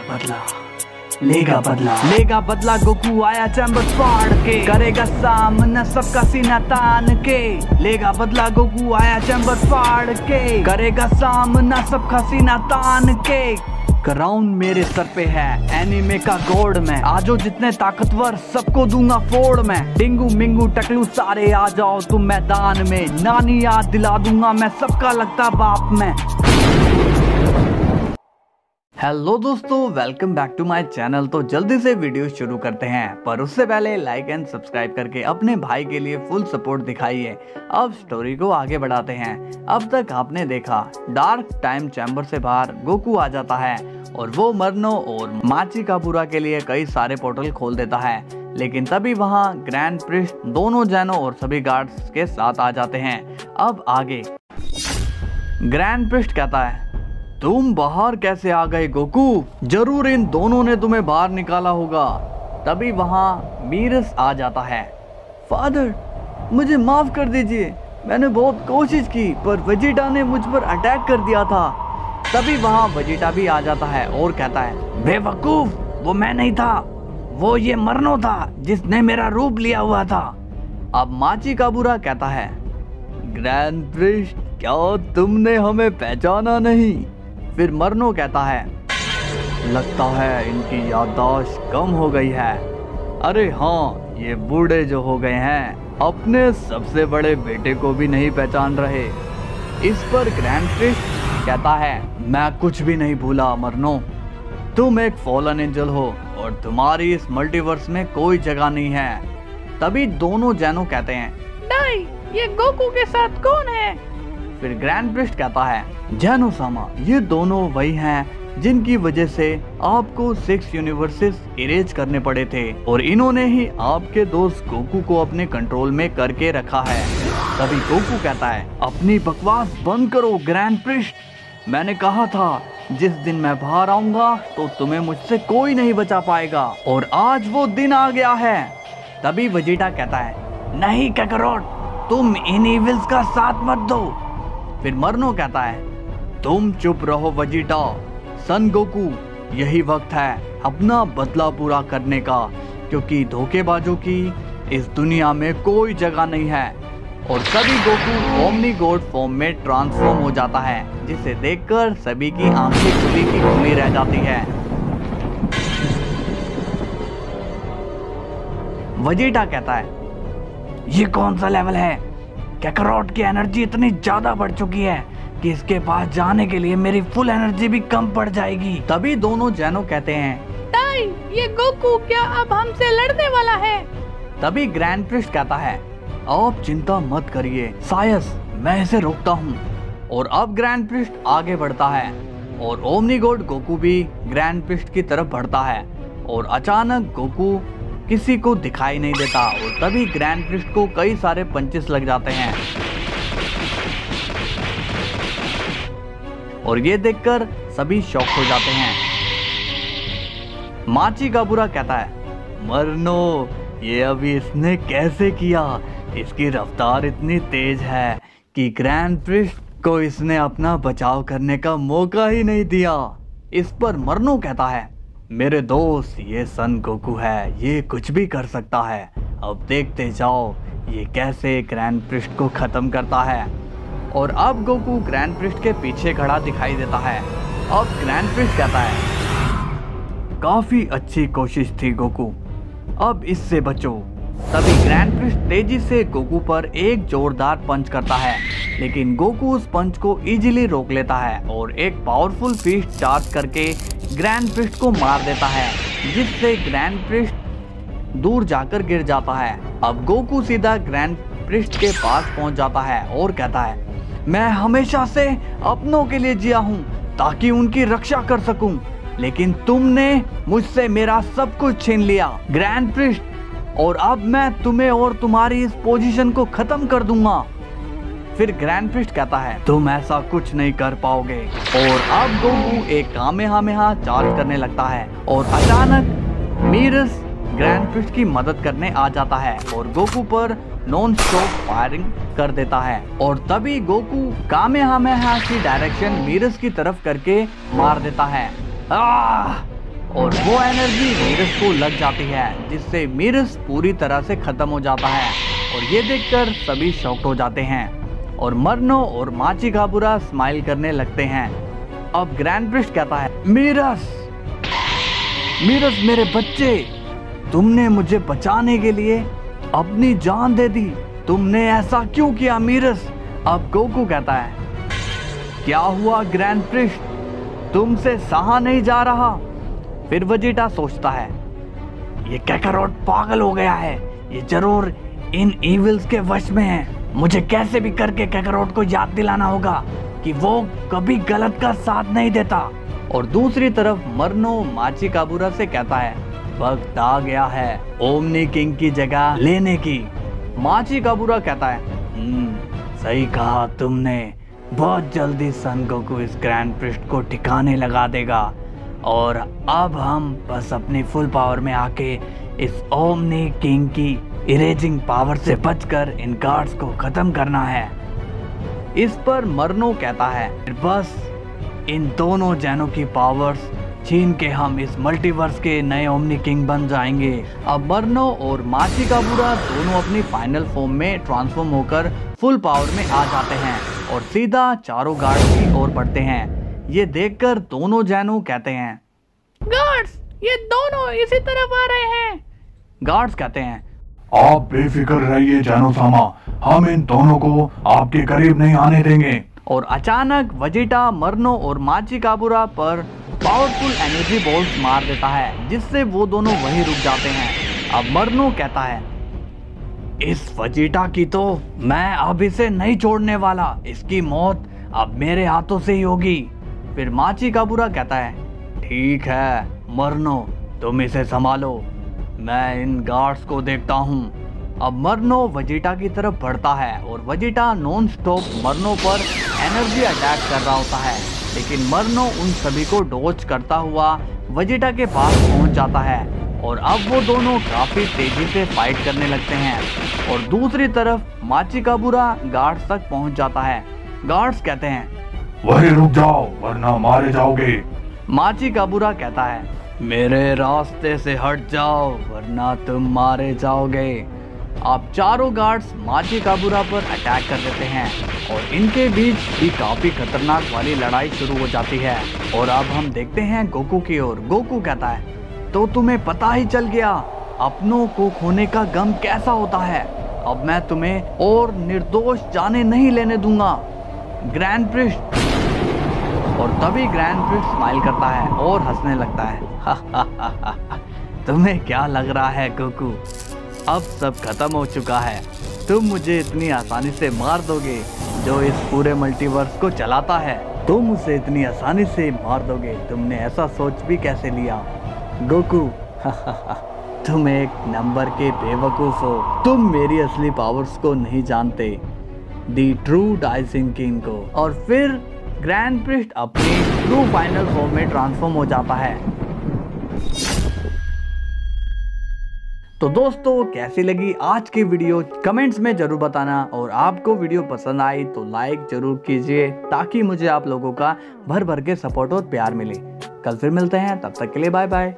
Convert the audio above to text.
बदला, लेगा बदला। गोकू आया चैम्बर फाड़ के, करेगा सामना सबका सीना तान के। लेगा बदला, गोकू आया चैम्बर फाड़ के, करेगा सामना सबका सीना तान के। क्राउन मेरे सर पे है, एनीमे का गॉड मैं। आजो जितने ताकतवर सबको दूंगा फोड़ मैं। डिंगू मिंगू टकलू सारे आ जाओ तुम मैदान में। नानी याद दिला दूंगा मैं, सबका लगता बाप मैं। हेलो दोस्तों, welcome back to my channel. तो जल्दी से वीडियो शुरू करते हैं, पर उससे पहले लाइक एंड सब्सक्राइब करके अपने भाई के लिए फुल सपोर्ट दिखाइए। अब स्टोरी को आगे बढ़ाते हैं। अब तक आपने देखा डार्क टाइम चैम्बर से बाहर गोकू आ जाता है और वो मरनो और माचिकाबुरा के लिए कई सारे पोर्टल खोल देता है। लेकिन तभी वहाँ ग्रैंड प्रिस्ट दोनों जैनो और सभी गार्ड्स के साथ आ जाते हैं। अब आगे ग्रैंड प्रिस्ट कहता है, तुम बाहर कैसे आ गए गोकू? जरूर इन दोनों ने तुम्हें बाहर निकाला होगा। तभी वहाँ मीरस आ जाता है। फादर, मुझे माफ कर दीजिए, मैंने बहुत कोशिश की पर वेजिटा ने मुझ पर अटैक कर दिया था। तभी वहाँ वेजिटा भी आ जाता है और कहता है, बेवकूफ, वो मैं नहीं था, वो ये मरनो था जिसने मेरा रूप लिया हुआ था। अब माचिकाबुरा कहता है, ग्रैंड प्रिस्ट, क्या तुमने हमें पहचाना नहीं? फिर मरनो कहता है, लगता है इनकी याददाश्त कम हो गई है। अरे हाँ, ये बूढ़े जो हो गए हैं अपने सबसे बड़े बेटे को भी नहीं पहचान रहे। इस पर ग्रैंड प्रिस्ट कहता है, मैं कुछ भी नहीं भूला मरनो, तुम एक फॉलन एंजल हो और तुम्हारी इस मल्टीवर्स में कोई जगह नहीं है। तभी दोनों जैनो कहते हैं, नहीं, ये गोकू के साथ कौन है? फिर ग्रैंड प्रिस्ट कहता है, जैनो सामा, ये दोनों वही हैं जिनकी वजह से आपको 6 यूनिवर्सेस इरेज करने पड़े थे और इन्होंने ही आपके दोस्त गोकू को अपने कंट्रोल में करके रखा है। तभी गोकू कहता है, अपनी बकवास बंद करो ग्रैंड प्रिस्ट। मैंने कहा था जिस दिन मैं बाहर आऊंगा तो तुम्हें मुझसे कोई नहीं बचा पाएगा और आज वो दिन आ गया है। तभी वेजिटा कहता है, नहीं काकारोट, तुम इन इविल्स का साथ मत दो। फिर मरनो कहता है, तुम चुप रहो वेजिटा। सन गोकू, यही वक्त है अपना बदला पूरा करने का, क्योंकि धोखेबाजों की इस दुनिया में कोई जगह नहीं है। और तभी गोकू ओमनी गॉड फॉर्म में ट्रांसफॉर्म हो जाता है, जिसे देखकर सभी की आंखें खुली की खुली रह जाती है। वेजिटा कहता है, ये कौन सा लेवल है? काकारोट की एनर्जी इतनी ज्यादा बढ़ चुकी है कि इसके पास जाने के लिए मेरी फुल एनर्जी भी कम पड़ जाएगी। तभी दोनों जैनो कहते हैं, ताई, ये गोकू क्या अब हमसे लड़ने वाला है? तभी ग्रैंड प्रिस्ट कहता है, आप चिंता मत करिए सायस, मैं इसे रोकता हूँ। और अब ग्रैंड प्रिस्ट आगे बढ़ता है और ओमनी गॉड गोकू भी ग्रैंड प्रिस्ट की तरफ बढ़ता है और अचानक गोकू किसी को दिखाई नहीं देता और तभी ग्रैंड प्रिस्ट को कई सारे पंचेस लग जाते हैं। और ये देखकर सभी शॉक हो जाते हैं। माचिकाबुरा कहता है, मरनो, ये अभी इसने कैसे किया? इसकी रफ्तार इतनी तेज है कि ग्रैंड प्रिस्ट को इसने अपना बचाव करने का मौका ही नहीं दिया। इस पर मरनो कहता है, मेरे दोस्त, ये सन गोकू है, ये कुछ भी कर सकता है। अब देखते जाओ ये कैसे ग्रैंड प्रिस्ट को खत्म करता है। और अब गोकू ग्रैंड प्रिस्ट के पीछे खड़ा दिखाई देता है। अब ग्रैंड प्रिस्ट कहता है, काफी अच्छी कोशिश थी गोकू, अब इससे बचो। तभी ग्रैंड प्रिस्ट तेजी से गोकू पर एक जोरदार पंच करता है, लेकिन गोकू उस पंच को इजीली रोक लेता है और एक पावरफुल फिस्ट चार्ज करके ग्रैंड प्रिस्ट को मार देता है, जिससे ग्रैंड प्रिस्ट दूर जाकर गिर जाता है। अब गोकू सीधा ग्रैंड प्रिस्ट के पास पहुंच जाता है और कहता है, मैं हमेशा से अपनों के लिए जिया हूं ताकि उनकी रक्षा कर सकूं, लेकिन तुमने मुझसे मेरा सब कुछ छीन लिया ग्रैंड प्रिस्ट, और अब मैं तुम्हें और तुम्हारी इस पोजीशन को खत्म कर दूंगा। फिर ग्रैंड प्रिस्ट कहता है, तुम ऐसा कुछ नहीं कर पाओगे। और अब गोकू एक कामेहामेहा चार्ज करने लगता है और अचानक मीरस ग्रैंड प्रिस्ट की मदद करने आ जाता है और गोकू पर नॉन स्टॉप फायरिंग कर देता है। और तभी गोकू कामेहामेहा की डायरेक्शन मीरस की तरफ करके मार देता है। और वो एनर्जी मीरस को लग जाती है, जिससे मीरस पूरी तरह से खत्म हो जाता है। और ये देखकर सभी शॉक्ड हो जाते हैं और मरनो और माचिकाबुरा स्माइल करने लगते हैं। अब ग्रैंड प्रिस्ट कहता है, मीरस मीरस मेरे बच्चे, तुमने मुझे बचाने के लिए अपनी जान दे दी, तुमने ऐसा क्यों किया मीरस? अब गोकू कहता है, क्या हुआ ग्रैंड प्रिस्ट, तुमसे सहा नहीं जा रहा? फिर वेजिटा सोचता है, ये कैकारोट पागल हो गया है, ये जरूर इन इविल्स के वश में है। मुझे कैसे भी करके कैकारोट को याद दिलाना होगा कि वो कभी गलत का साथ नहीं देता। और दूसरी तरफ मरनो माचिकाबुरा से कहता है, वक्त आ गया है ओमनी किंग की जगह लेने की। माचिकाबुरा कहता है, सही कहा तुमने, बहुत जल्दी सन गोकू इस ग्रैंड प्रिस्ट को ठिकाने लगा देगा और अब हम बस अपनी फुल पावर में आके इस ओमनी किंग की इरेजिंग पावर से बचकर इन गार्ड्स को खत्म करना है। इस पर मरनो कहता है, बस इन दोनों जैनों की पावर्स छीन के हम इस मल्टीवर्स के नए ओमनी किंग बन जाएंगे। अब मरनो और माचिकाबुरा दोनों अपनी फाइनल फॉर्म में ट्रांसफॉर्म होकर फुल पावर में आ जाते हैं और सीधा चारों गार्ड्स की ओर बढ़ते हैं। ये देखकर दोनों जैनों कहते हैं, गार्ड्स ये दोनों इसी तरफ आ रहे हैं। गार्ड्स कहते हैं, आप बेफिक्र रहिए जैनो-सामा, हम इन दोनों को आपके करीब नहीं आने देंगे। और अचानक वेजिटा मरनो और माचिकाबुरा पर पावरफुल एनर्जी बॉल्स मार देता है, जिससे वो दोनों वहीं रुक जाते हैं। अब मरनो कहता है, इस वेजिटा की तो मैं अब इसे नहीं छोड़ने वाला, इसकी मौत अब मेरे हाथों से ही होगी। फिर माचिकाबुरा कहता है, ठीक है मरनो, तुम इसे संभालो, मैं इन गार्ड्स को देखता हूँ। अब मरनो वेजिटा की तरफ बढ़ता है और वेजिटा नॉन स्टॉप मरनो पर एनर्जी अटैक कर रहा होता है, लेकिन मरनो उन सभी को डॉज करता हुआ वेजिटा के पास पहुंच जाता है और अब वो दोनों काफी तेजी से फाइट करने लगते हैं। और दूसरी तरफ माचिकाबुरा गार्ड्स तक पहुंच जाता है। गार्ड्स कहते हैं, वहीं रुक जाओ वरना मारे जाओगे। माचिकाबुरा कहता है, मेरे रास्ते से हट जाओ वरना तुम मारे जाओगे। अब चारों गार्ड्स माचिकाबुरा पर अटैक कर देते हैं और इनके बीच भी काफी खतरनाक वाली लड़ाई शुरू हो जाती है। और अब हम देखते हैं गोकू की ओर। गोकू कहता है, तो तुम्हें पता ही चल गया अपनों को खोने का गम कैसा होता है, अब मैं तुम्हें और निर्दोष जाने नहीं लेने दूंगा ग्रैंड प्रिस्ट। और तभी ग्रैंड प्रिस्ट स्माइल करता है और हंसने लगता है, तुम्हें क्या लग रहा है गोकू, अब सब खत्म हो चुका है, तुम मुझे इतनी आसानी से मार दोगे जो इस पूरे मल्टीवर्स को चलाता है, तुम उसे इतनी आसानी से मार दोगे, तुमने ऐसा सोच भी कैसे लिया गोकू? तुम एक नंबर के बेवकूफ हो, तुम मेरी असली पावर्स को नहीं जानते, दी ट्रू डाइसिंग किंग को। और फिर ग्रैंड प्रिस्ट अपनी ट्रू फाइनल फॉर्म में ट्रांसफॉर्म हो जाता है। तो दोस्तों कैसी लगी आज की वीडियो कमेंट्स में जरूर बताना, और आपको वीडियो पसंद आई तो लाइक जरूर कीजिए ताकि मुझे आप लोगों का भर भर के सपोर्ट और प्यार मिले। कल फिर मिलते हैं, तब तक के लिए बाय बाय।